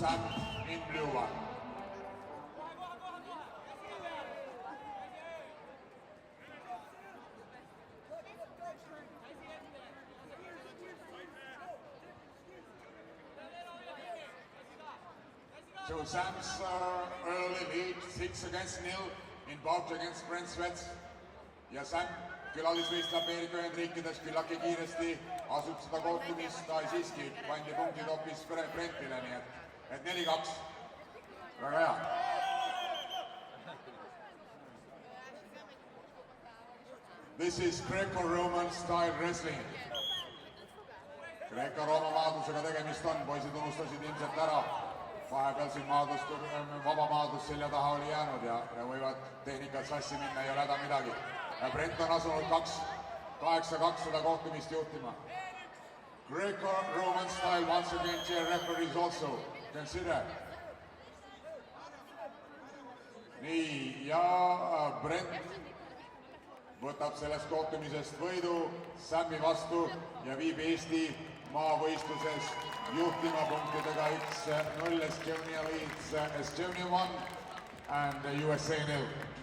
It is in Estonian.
Sam in blue one. So Sam's early lead, 6 against 0 in bout against Brent Svets. Ja Sam külalisvõistleb Ameerika Ühendriikides küllaltki kiiresti asub seda kohtumist, ta siiski pandi punktid hoopis Brentile, nii et 4-2. Väga hea. This is Greco-Roman style wrestling. Greco-Rooma maadlusega tegemist on, poisid unustasid ilmselt ära. Vahepeal siin vaba maadlus selja taha oli jäänud ja võivad tehnikat sassi minna, ei ole häda midagi. Brent on asunud 8-2 seda kohtumist juhtima. Greco-Roman style, once again, chair referees also consider. Nii, ja Brent võtab sellest kohtumisest võidu Sami vastu ja viib Eesti maavõistluses juhtima punktidega 1-0. Estonia leads Estonia 1 and USA 0.